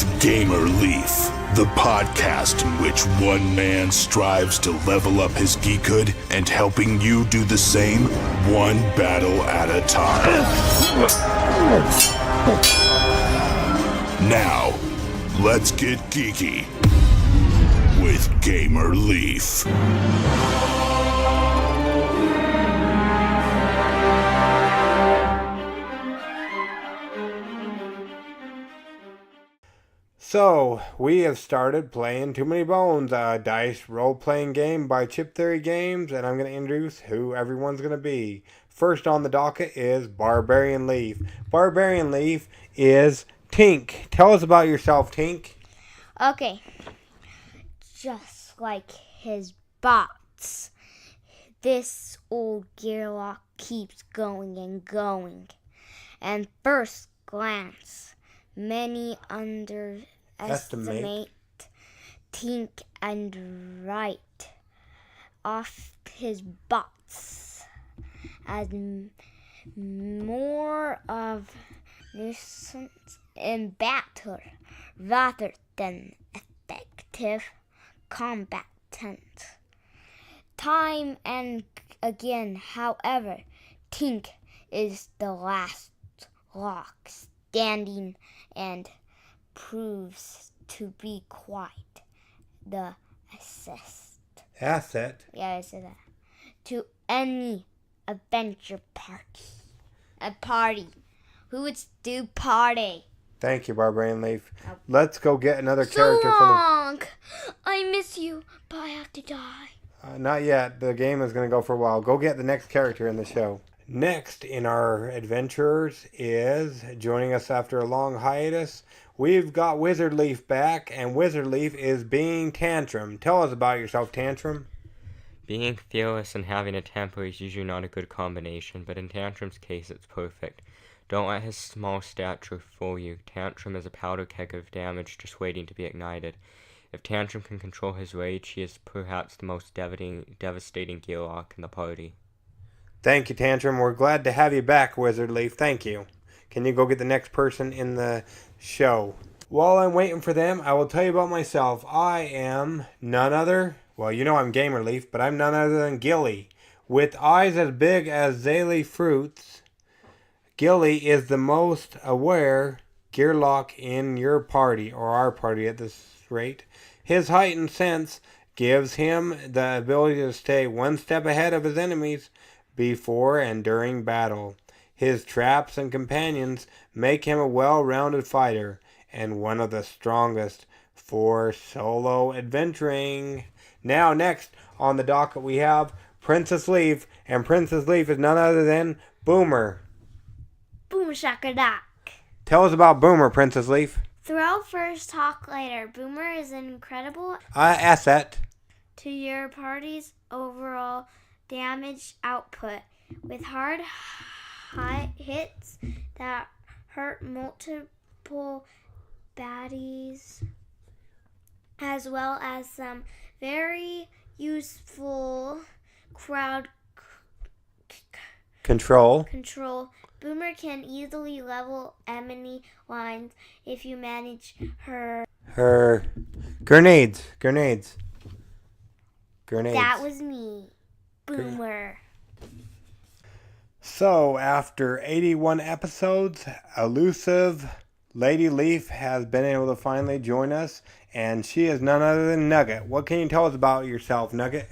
with Gamerleaf, the podcast in which one man strives to level up his geekhood and helping you do the same, one battle at a time. Now, let's get geeky with Gamerleaf. So, we have started playing Too Many Bones, a dice role-playing game by Chip Theory Games, and I'm going to introduce who everyone's going to be. First on the docket is Barbarian Leaf. Barbarian Leaf is Tink. Tell us about yourself, Tink. Okay. Just like his bots, this old Ghille keeps going and going. And first glance, many underestimate Tink and write off his bots as more of nuisance in battle rather than effective combatant. Time and again, however, Tink is the last lock standing and proves to be quite the asset. Yeah, I said that. To any adventure party. A party. Who would do party? Thank you, Barbarian Leaf. Let's go get another So character long. I miss you, but I have to die. Not yet. The game is going to go for a while. Go get the next character in the show. Next in our adventures is, joining us after a long hiatus, we've got Wizard Leaf back, and Wizard Leaf is being Tantrum. Tell us about yourself, Tantrum. Being fearless and having a temper is usually not a good combination, but in Tantrum's case it's perfect. Don't let his small stature fool you. Tantrum is a powder keg of damage just waiting to be ignited. If Tantrum can control his rage, he is perhaps the most devastating Ghille in the party. Thank you, Tantrum. We're glad to have you back, Wizard Leaf. Thank you. Can you go get the next person in the show? While I'm waiting for them, I will tell you about myself. I am none other, well, you know I'm Gamerleaf, but I'm none other than Ghille. With eyes as big as Ghille fruits, Ghille is the most aware Ghille in your party, or our party at this rate. His heightened sense gives him the ability to stay one step ahead of his enemies before and during battle. His traps and companions make him a well-rounded fighter and one of the strongest for solo adventuring. Now, next on the docket we have Princess Leaf, and Princess Leaf is none other than Boomer. Boomer shakadak. Tell us about Boomer, Princess Leaf. Throw first, talk later. Boomer is an incredible asset to your party's overall damage output, with hard hits that hurt multiple baddies, as well as some very useful crowd control. Boomer can easily level enemy lines if you manage her grenades. That was me, Boomer. So, after 81 episodes, elusive Lady Leaf has been able to finally join us, and she is none other than Nugget. What can you tell us about yourself, Nugget?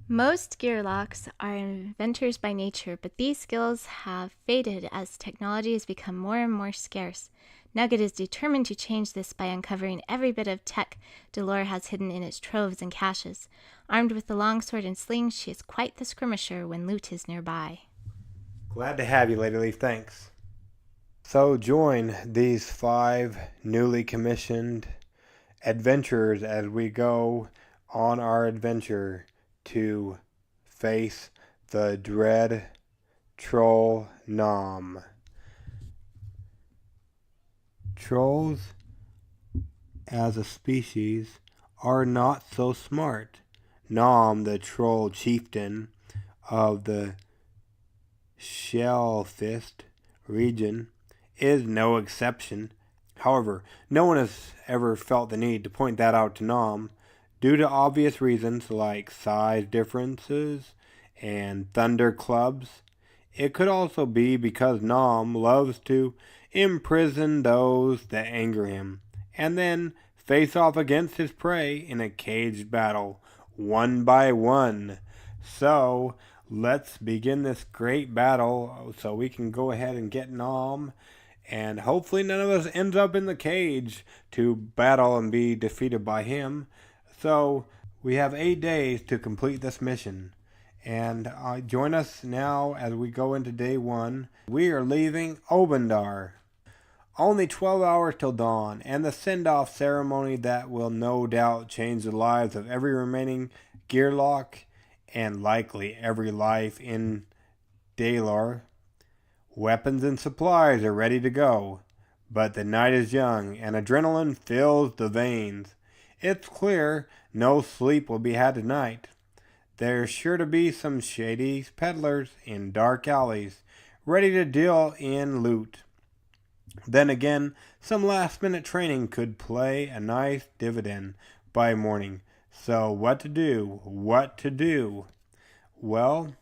Most Ghille are inventors by nature, but these skills have faded as technology has become more and more scarce. Nugget is determined to change this by uncovering every bit of tech Delore has hidden in its troves and caches. Armed with the longsword and sling, she is quite the skirmisher when loot is nearby. Glad to have you, Lady Leaf. Thanks. So join these 5 newly commissioned adventurers as we go on our adventure to face the dread Troll Nom. Trolls, as a species, are not so smart. Nom, the troll chieftain of the Shellfist region, is no exception. However, no one has ever felt the need to point that out to Nom, due to obvious reasons like size differences and thunder clubs. It could also be because Nom loves to imprison those that anger him, and then face off against his prey in a caged battle, one by one. So, let's begin this great battle so we can go ahead and get Nom, and hopefully none of us ends up in the cage to battle and be defeated by him. So, we have 8 days to complete this mission. And join us now as we go into day 1. We are leaving Obendar. Only 12 hours till dawn, and the send-off ceremony that will no doubt change the lives of every remaining Gearlock, and likely every life in Dalar. Weapons and supplies are ready to go, but the night is young and adrenaline fills the veins. It's clear no sleep will be had tonight. There's sure to be some shady peddlers in dark alleys, ready to deal in loot. Then again, some last-minute training could play a nice dividend by morning. So what to do? What to do? Well,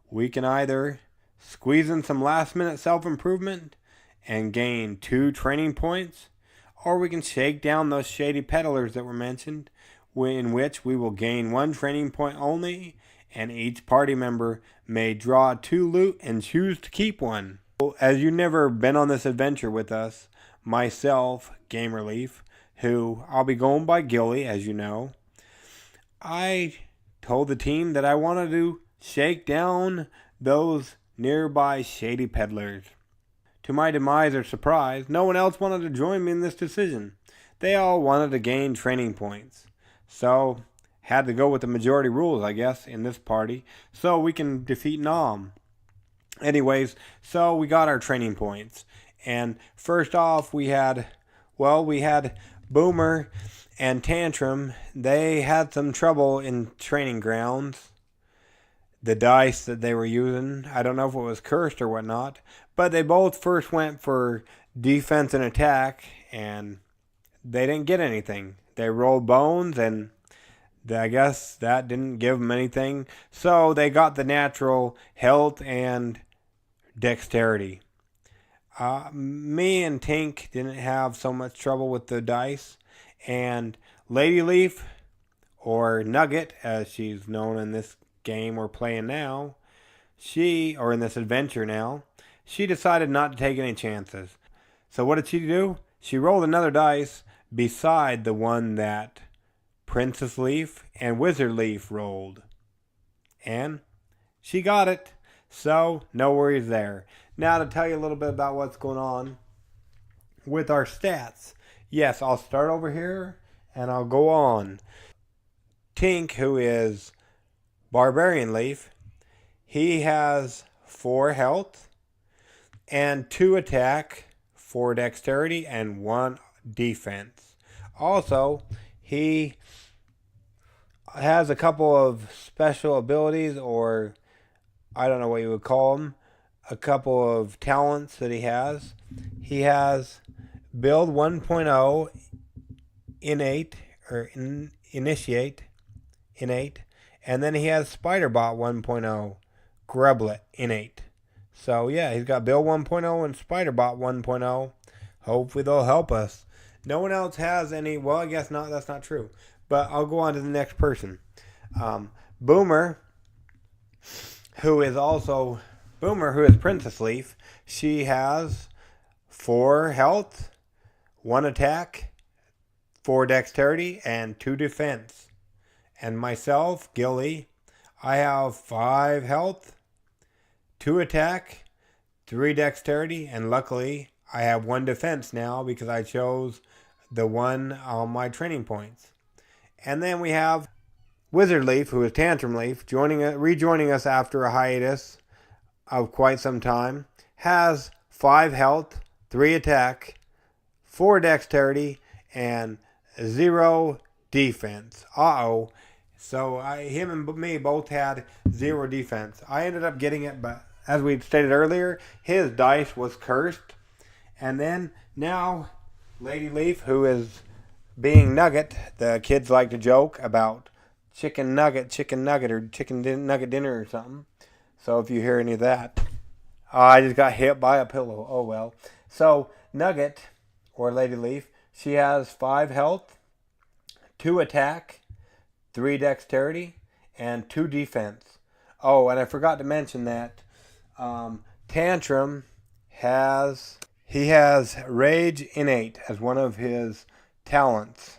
we can either squeeze in some last-minute self-improvement and gain 2 training points, or we can shake down those shady peddlers that were mentioned, in which we will gain 1 training point only, and each party member may draw 2 loot and choose to keep 1. As you've never been on this adventure with us, myself, Gamerleaf, who I'll be going by Ghille, as you know, I told the team that I wanted to shake down those nearby shady peddlers. To my demise or surprise, no one else wanted to join me in this decision. They all wanted to gain training points. So, had to go with the majority rules, I guess, in this party, so we can defeat Nom. Anyways, so we got our training points. And first off, we had Boomer and Tantrum. They had some trouble in training grounds. The dice that they were using, I don't know if it was cursed or whatnot, but they both first went for defense and attack, and they didn't get anything. They rolled bones, and I guess that didn't give them anything. So they got the natural health and dexterity. Me and Tink didn't have so much trouble with the dice, and Lady Leaf, or Nugget as she's known in this game we're playing now, in this adventure now, she decided not to take any chances. So what did she do? She rolled another dice beside the one that Princess Leaf and Wizard Leaf rolled. And she got it. So, no worries there. Now to tell you a little bit about what's going on with our stats. Yes, I'll start over here and I'll go on. Tink, who is Barbarian Leaf, he has 4 health and 2 attack, 4 dexterity, and 1 defense. Also, he has a couple of special abilities, or I don't know what you would call them, a couple of talents that he has. He has Build 1.0 innate, or initiate, innate, and then he has Spiderbot 1.0 Grublet innate. So yeah, he's got Build 1.0 and Spiderbot 1.0. Hopefully they'll help us. No one else has any, well, I guess not, that's not true. But I'll go on to the next person. Boomer, who is Princess Leaf, she has 4 health, 1 attack, 4 dexterity, and 2 defense. And myself, Ghille, I have 5 health, 2 attack, 3 dexterity, and luckily I have 1 defense now because I chose the one on my training points. And then we have Wizard Leaf, who is Tantrum Leaf, rejoining us after a hiatus of quite some time, has 5 health, 3 attack, 4 dexterity, and 0 defense. So him and me both had 0 defense. I ended up getting it, but as we stated earlier, his dice was cursed, And then now Lady Leaf, who is being Nugget, the kids like to joke about chicken nugget, or chicken nugget dinner or something. So if you hear any of that, I just got hit by a pillow. Oh well. So Nugget, or Lady Leaf, she has 5 health, 2 attack, 3 dexterity, and 2 defense. Oh, and I forgot to mention that Tantrum has Rage Innate as one of his talents.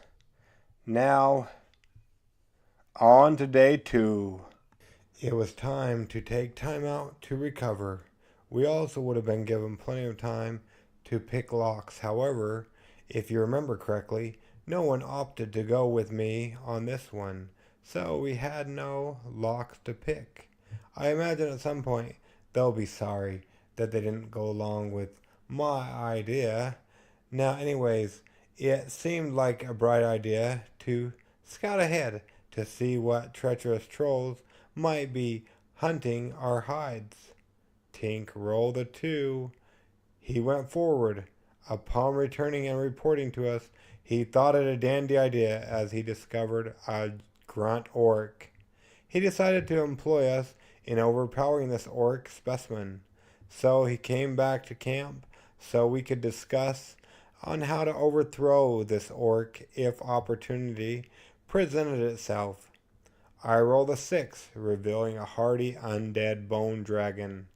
Now, on to day 2. It was time to take time out to recover. We also would have been given plenty of time to pick locks. However, if you remember correctly, no one opted to go with me on this one, so we had no locks to pick. I imagine at some point they'll be sorry that they didn't go along with my idea. Now, anyways, it seemed like a bright idea to scout ahead to see what treacherous trolls might be hunting our hides. Tink rolled a 2. He went forward. Upon returning and reporting to us, he thought it a dandy idea as he discovered a grunt orc. He decided to employ us in overpowering this orc specimen. So he came back to camp so we could discuss on how to overthrow this orc if opportunity presented itself. I rolled a 6, revealing a hardy undead bone dragon.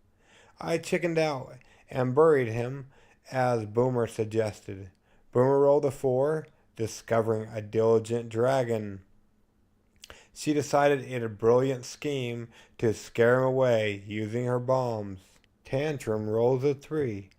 I chickened out and buried him as Boomer suggested. Boomer rolled a 4, discovering a diligent dragon. She decided it a brilliant scheme to scare him away using her bombs. Tantrum rolls a 3.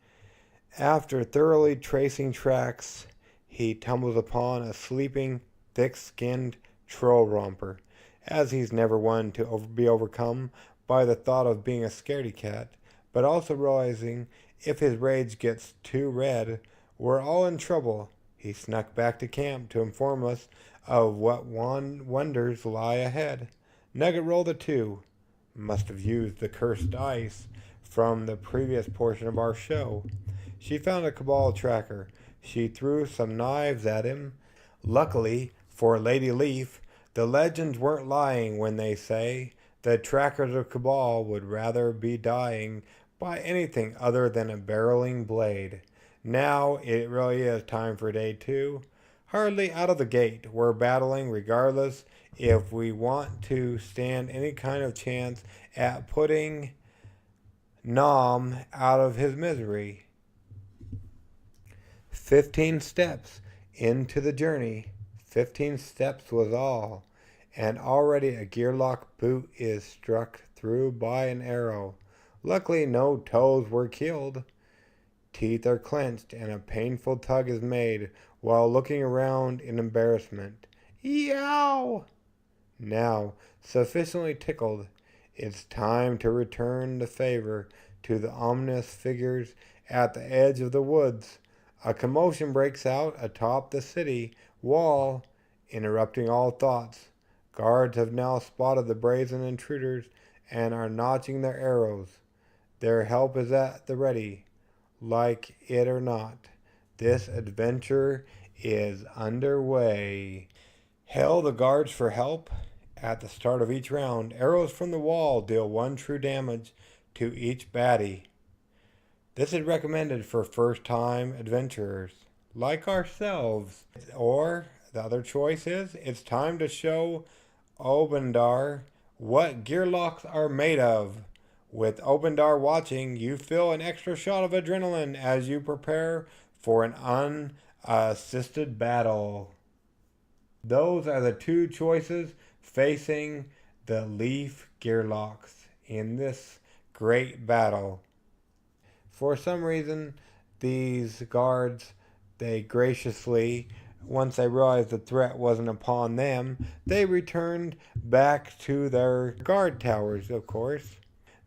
After thoroughly tracing tracks, he tumbles upon a sleeping, thick-skinned troll romper, as he's never one to be overcome by the thought of being a scaredy cat, but also realizing if his rage gets too red, we're all in trouble. He snuck back to camp to inform us of what wonders lie ahead. Nugget rolled a 2. Must have used the cursed dice from the previous portion of our show. She found a Cabal tracker. She threw some knives at him. Luckily for Lady Leaf, the legends weren't lying when they say the trackers of Cabal would rather be dying by anything other than a barreling blade. Now it really is time for day 2. Hardly out of the gate, we're battling regardless if we want to stand any kind of chance at putting Nom out of his misery. 15 steps into the journey. 15 steps was all, and already a gearlock boot is struck through by an arrow. Luckily no toes were killed. Teeth are clenched and a painful tug is made while looking around in embarrassment. Yow! Now, sufficiently tickled, it's time to return the favor to the ominous figures at the edge of the woods. A commotion breaks out atop the city wall, interrupting all thoughts. Guards have now spotted the brazen intruders and are notching their arrows. Their help is at the ready. Like it or not, this adventure is underway. Hail the guards for help. At the start of each round, arrows from the wall deal 1 true damage to each baddie. This is recommended for first-time adventurers, like ourselves. Or, the other choice is, it's time to show Obendar what gearlocks are made of. With Obendar watching, you feel an extra shot of adrenaline as you prepare for an unassisted battle. Those are the 2 choices facing the Leaf gearlocks in this great battle. For some reason, these guards, they graciously, once they realized the threat wasn't upon them, they returned back to their guard towers, of course.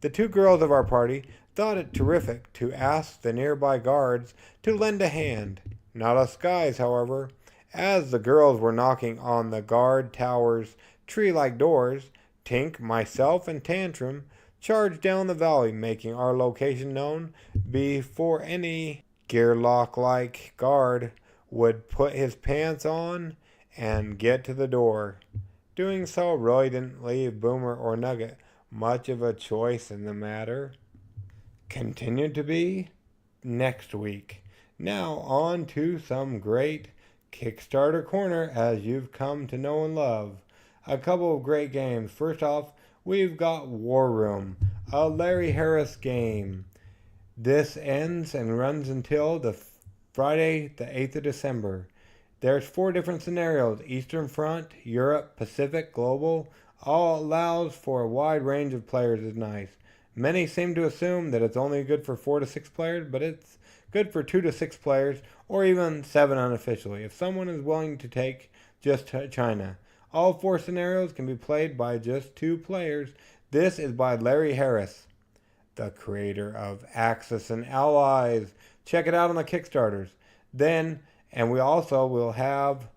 The 2 girls of our party thought it terrific to ask the nearby guards to lend a hand. Not us guys, however. As the girls were knocking on the guard tower's tree-like doors, Tink, myself, and Tantrum charged down the valley, making our location known before any gearlock-like guard would put his pants on and get to the door. Doing so really didn't leave Boomer or Nugget much of a choice in the matter. Continued to be next week. Now on to some great Kickstarter Corner as you've come to know and love. A couple of great games. First off, we've got War Room, a Larry Harris game. This ends and runs until the Friday, the 8th of December. There's 4 different scenarios: Eastern Front, Europe, Pacific, Global. All allows for a wide range of players is nice. Many seem to assume that it's only good for 4 to 6 players, but it's good for 2 to 6 players, or even 7 unofficially, if someone is willing to take just China. All 4 scenarios can be played by just 2 players. This is by Larry Harris, the creator of Axis and Allies. Check it out on the Kickstarters. And we also will have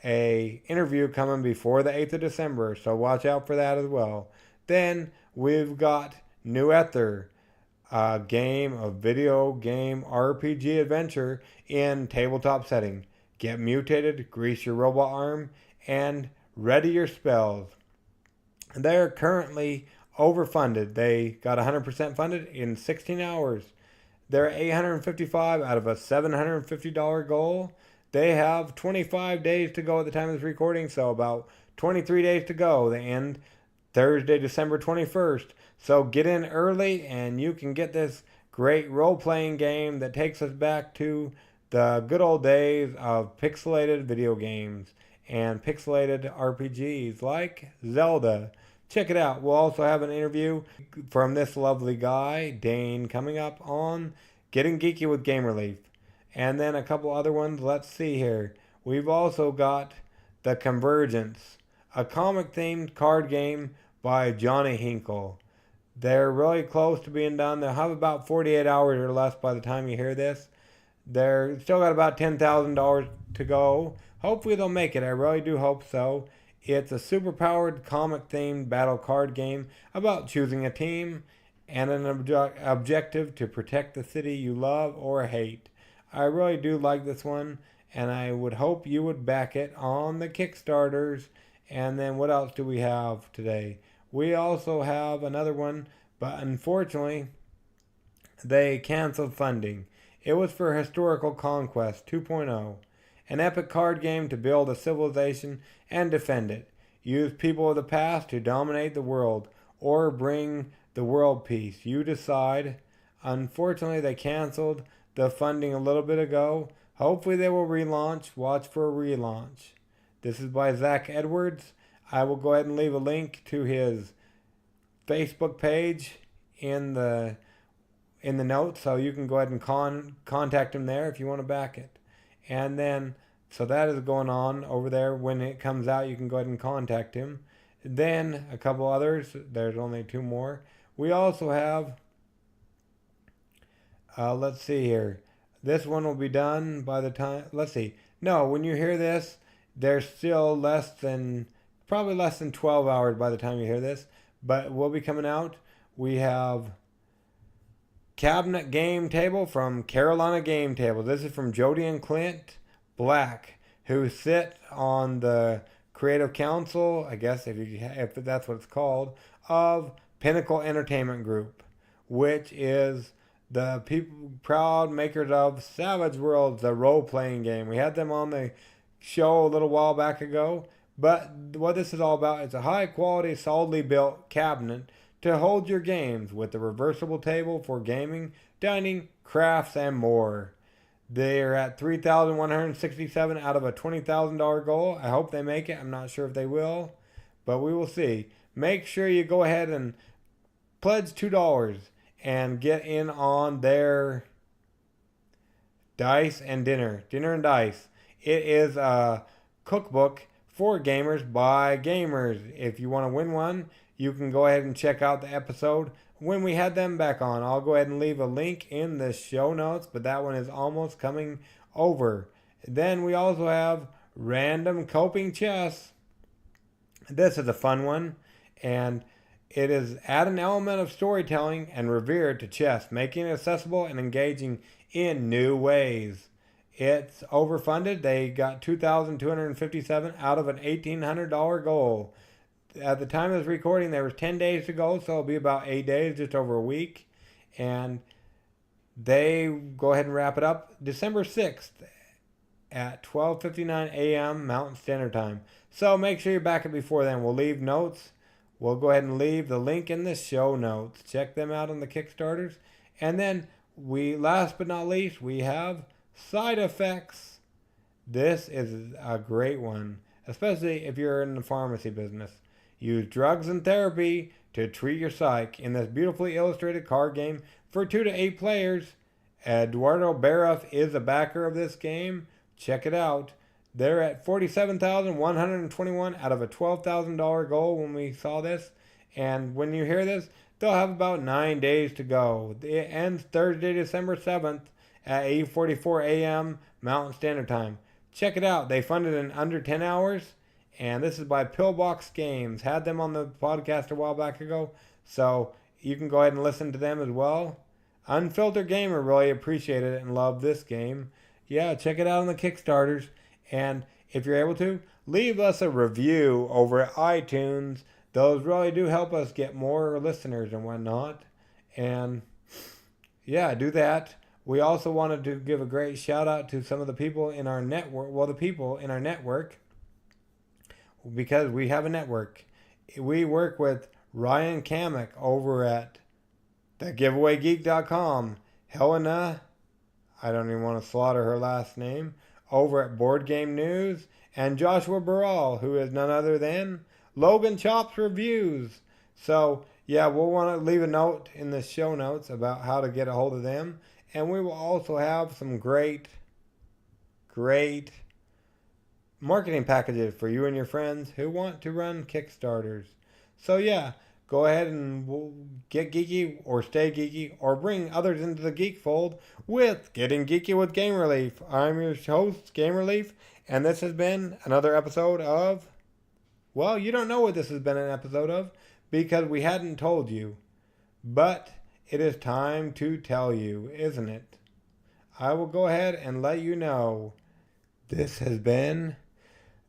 a interview coming before the 8th of December, so watch out for that as well. Then we've got NuÄther, a video game RPG adventure in tabletop setting. Get mutated, grease your robot arm, and ready your spells. They're currently overfunded. They got 100% funded in 16 hours. They're $855 out of a $750 goal. They have 25 days to go at the time of this recording, so about 23 days to go. They end Thursday, December 21st. So get in early and you can get this great role-playing game that takes us back to the good old days of pixelated video games and pixelated RPGs like Zelda. Check it out. We'll also have an interview from this lovely guy, Dane, coming up on Getting Geeky with Gamerleaf. And then a couple other ones. Let's see here. We've also got the Convergents, a comic-themed card game by Johnny Hinkle. They're really close to being done. They'll have about 48 hours or less by the time you hear this. They're still got about $10,000 to go. Hopefully they'll make it. I really do hope so. It's a super-powered comic-themed battle card game about choosing a team and an objective to protect the city you love or hate. I really do like this one, and I would hope you would back it on the Kickstarters. And then what else do we have today? We also have another one, but unfortunately, they canceled funding. It was for Historical Conquest 2.0, an epic card game to build a civilization and defend it. Use people of the past to dominate the world, or bring the world peace. You decide. Unfortunately, they canceled the funding a little bit ago. Hopefully they will relaunch. Watch for a relaunch. This is by Zach Edwards. I will go ahead and leave a link to his Facebook page in the notes, so you can go ahead and contact him there if you want to back it. And then, so that is going on over there. When it comes out, you can go ahead and contact him. Then a couple others. There's only 2 more. We also have, let's see here. This one will be done by the time, let's see. No, when you hear this, there's still probably less than 12 hours by the time you hear this. But we'll be coming out. We have Cabinet Game Table from Carolina Game Table. This is from Jody and Clint Black, who sit on the Creative Council, I guess if that's what it's called, of Pinnacle Entertainment Group, which is the proud makers of Savage Worlds, the role-playing game. We had them on the show a little while back ago. But what this is all about is a high-quality, solidly built cabinet to hold your games with a reversible table for gaming, dining, crafts, and more. They're at $3,167 out of a $20,000 goal. I hope they make it. I'm not sure if they will, but we will see. Make sure you go ahead and pledge $2 and get in on their Dice and Dinner and Dice. It is a cookbook for gamers by gamers. If you want to win one, you can go ahead and check out the episode when we had them back on. I'll go ahead and leave a link in the show notes, but that one is almost coming over. Then we also have Random Coping Chess. This is a fun one, and it is add an element of storytelling and revere to chess, making it accessible and engaging in new ways. It's overfunded. They got $2,257 out of an $1,800 goal. At the time of this recording, there was 10 days to go, so it'll be about 8 days, just over a week. And they go ahead and wrap it up December 6th at 12:59 a.m. Mountain Standard Time. So make sure you're back before then. We'll leave notes. We'll go ahead and leave the link in the show notes. Check them out on the Kickstarters. And then last but not least, we have Side Effects. This is a great one, especially if you're in the pharmacy business. Use drugs and therapy to treat your psyche in this beautifully illustrated card game for 2 to 8 players. Eduardo Baruff is a backer of this game. Check it out. They're at $47,121 out of a $12,000 goal when we saw this. And when you hear this, they'll have about 9 days to go. It ends Thursday, December 7th at 8:44 a.m. Mountain Standard Time. Check it out. They funded in under 10 hours. And this is by Pillbox Games. Had them on the podcast a while back ago. So you can go ahead and listen to them as well. Unfiltered Gamer really appreciated it and loved this game. Yeah, check it out on the Kickstarters. And if you're able to, leave us a review over at iTunes. Those really do help us get more listeners and whatnot. And yeah, do that. We also wanted to give a great shout out to some of the people in our network. Well, the people in our network. Because we have a network. We work with Ryan Kamek over at thegiveawaygeek.com. Helena, I don't even want to slaughter her last name, over at Board Game News, and Joshua Barral, who is none other than Logan Chops Reviews. So, yeah, we'll want to leave a note in the show notes about how to get a hold of them. And we will also have some great marketing packages for you and your friends who want to run Kickstarters. So, yeah, go ahead and we'll get geeky or stay geeky or bring others into the geek fold with Getting Geeky with Gamerleaf. I'm your host, Gamerleaf, and this has been another episode of... Well, you don't know what this has been an episode of because we hadn't told you. But it is time to tell you, isn't it? I will go ahead and let you know. This has been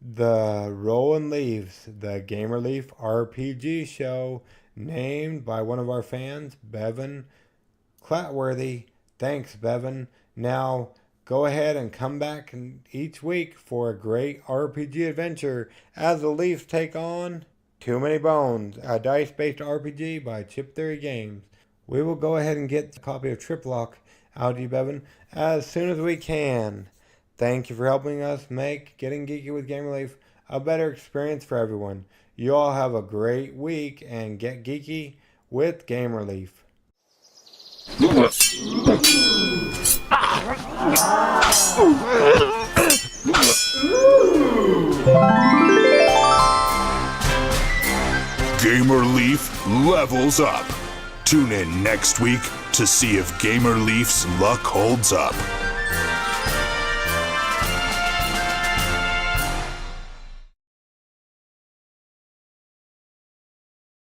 the Rollin Leaves, the Gamerleaf RPG show, named by one of our fans, Bevan Clatworthy. Thanks, Bevan. Now, go ahead and come back each week for a great RPG adventure as the Leafs take on Too Many Bones, a dice-based RPG by Chip Theory Games. We will go ahead and get a copy of Triplock out to you, Bevan, as soon as we can. Thank you for helping us make Getting Geeky with Gamerleaf a better experience for everyone. You all have a great week and get geeky with Gamerleaf. Gamerleaf levels up. Tune in next week to see if Gamerleaf's luck holds up.